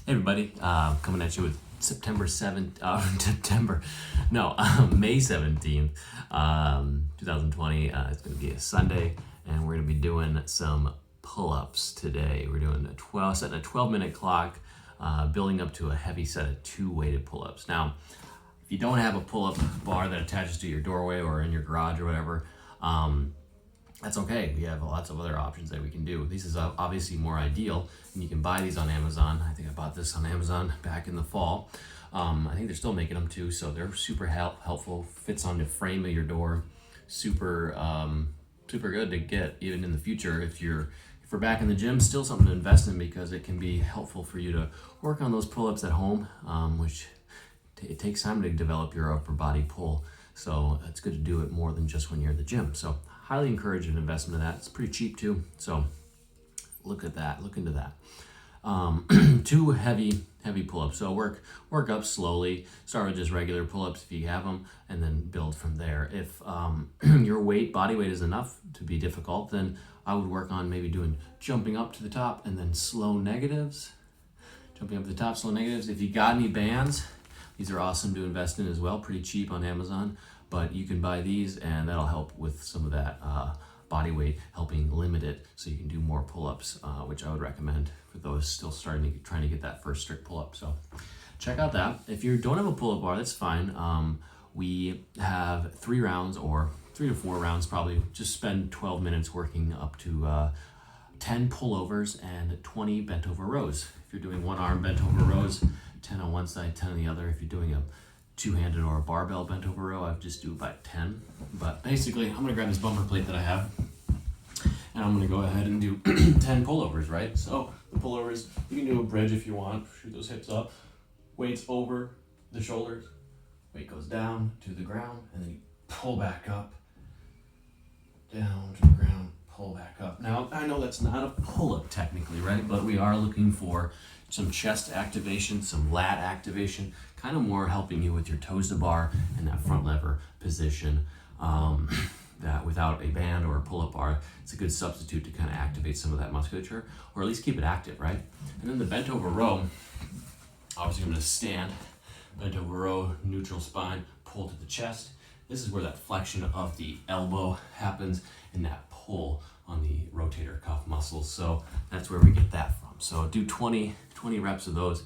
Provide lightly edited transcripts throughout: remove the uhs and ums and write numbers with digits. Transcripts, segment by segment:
Hey everybody, coming at you with May 17th, 2020. It's going to be a Sunday, and we're going to be doing some pull-ups today. We're doing setting a 12-minute clock, building up to a heavy set of 2 weighted pull-ups. Now, if you don't have a pull-up bar that attaches to your doorway or in your garage or whatever, that's okay. We have lots of other options that we can do. This is obviously more ideal, and you can buy these on Amazon. I think I bought this on Amazon back in the fall. I think they're still making them too, so they're super helpful. Fits on the frame of your door. Super good to get even in the future if we're back in the gym. Still something to invest in because it can be helpful for you to work on those pull-ups at home, which it takes time to develop your upper body pull. So it's good to do it more than just when you're in the gym. So highly encourage an investment in that. It's pretty cheap too. So look into that. 2 heavy pull-ups. So work up slowly. Start with just regular pull-ups if you have them, and then build from there. If your body weight is enough to be difficult, then I would work on maybe doing jumping up to the top and then slow negatives. Jumping up to the top, slow negatives. If you got any bands, these are awesome to invest in as well. Pretty cheap on Amazon, but you can buy these and that'll help with some of that body weight, helping limit it so you can do more pull-ups, which I would recommend for those still trying to get that first strict pull-up. So check out that. If you don't have a pull-up bar, that's fine. We have 3 rounds or 3 to 4 rounds probably. Just spend 12 minutes working up to 10 pullovers and 20 bent over rows. If you're doing one arm bent over rows, 10 on one side, 10 on the other. If you're doing a two-handed or a barbell bent over row, I would just do about 10. But basically, I'm gonna grab this bumper plate that I have, and I'm gonna go ahead and do 10 pullovers, right? So the pullovers, you can do a bridge if you want, shoot those hips up, weights over the shoulders, weight goes down to the ground, and then you pull back up, down to the ground, pull back up. Now, I know that's not a pull-up technically, right? But we are looking for some chest activation, some lat activation, kind of more helping you with your toes to bar and that front lever position. That without a band or a pull-up bar, it's a good substitute to kind of activate some of that musculature, or at least keep it active, right? And then the bent over row, obviously I'm gonna stand, bent over row, neutral spine, pull to the chest. This is where that flexion of the elbow happens and that pull on the rotator cuff muscles. So that's where we get that from. So do 20 reps of those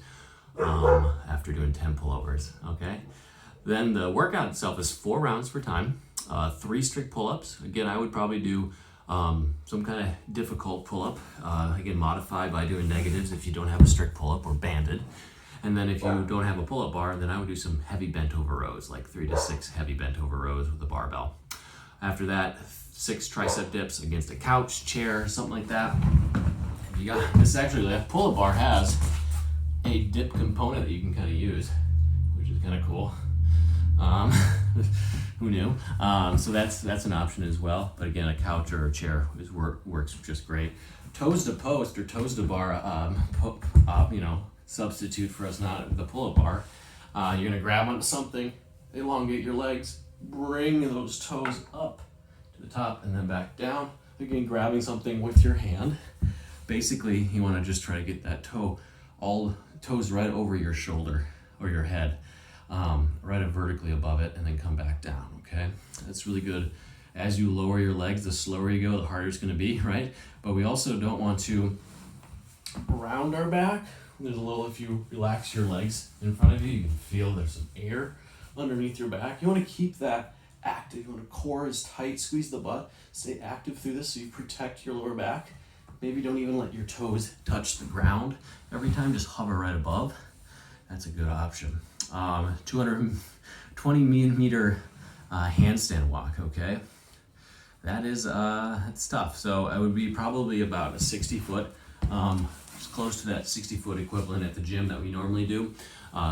after doing 10 pullovers, okay? Then the workout itself is 4 rounds for time, 3 strict pull-ups. Again, I would probably do some kind of difficult pull-up, again, modified by doing negatives if you don't have a strict pull-up, or banded. And then if you don't have a pull-up bar, then I would do some heavy bent over rows, like 3 to 6 heavy bent over rows with a barbell. After that, 6 tricep dips against a couch, chair, something like that. You got this. Actually, that pull-up bar has a dip component that you can kind of use, which is kind of cool. Who knew? So that's an option as well. But again, a couch or a chair works just great. Toes to post or toes to bar, substitute for us not with the pull-up bar. You're gonna grab onto something, elongate your legs, bring those toes up to the top and then back down. Again, grabbing something with your hand. Basically, you want to just try to get that all toes right over your shoulder or your head, right vertically above it, and then come back down, okay? That's really good. As you lower your legs, the slower you go, the harder it's going to be, right? But we also don't want to round our back. There's a little, if you relax your legs in front of you, you can feel there's some air underneath your back. You want to keep that active. You want to core is tight, squeeze the butt, stay active through this so you protect your lower back. Maybe don't even let your toes touch the ground every time, just hover right above. That's a good option. 220 meter handstand walk, okay? That's tough. So I would be probably about a 60-foot, close to that 60-foot equivalent at the gym that we normally do.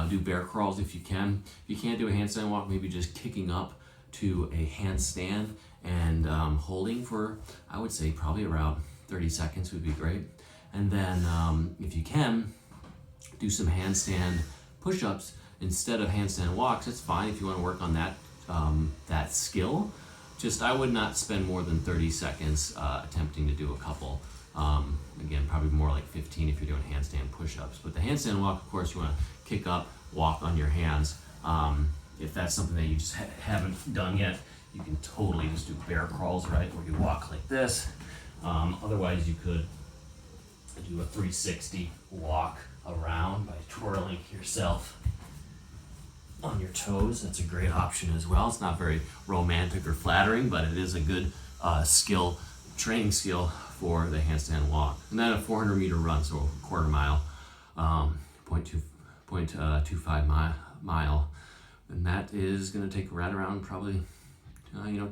Do bear crawls if you can. If you can't do a handstand walk, maybe just kicking up to a handstand and holding for, I would say, probably around 30 seconds would be great. And then if you can, do some handstand push-ups instead of handstand walks. It's fine if you want to work on that skill. Just I would not spend more than 30 seconds attempting to do a couple Again, probably more like 15 if you're doing handstand push-ups. But the handstand walk, of course, you want to kick up, walk on your hands. If that's something that you just haven't done yet, you can totally just do bear crawls, right, where you walk like this. Otherwise, you could do a 360 walk around by twirling yourself on your toes. That's a great option as well. It's not very romantic or flattering, but it is a good training skill for the handstand walk. And then a 400-meter run, so a quarter mile, 0.25 mile. And that is going to take right around probably, a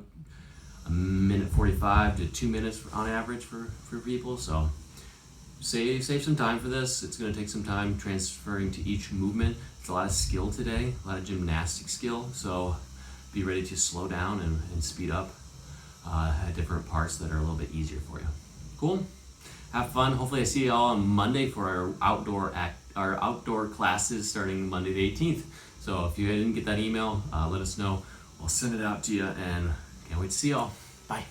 minute 45 to 2 minutes on average for people. So save some time for this. It's going to take some time transferring to each movement. It's a lot of skill today, a lot of gymnastic skill. So be ready to slow down and speed up at different parts that are a little bit easier for you. Cool. Have fun. Hopefully I see you all on Monday for our outdoor classes starting Monday the 18th. So if you didn't get that email, let us know. We'll send it out to you, and can't wait to see y'all. Bye.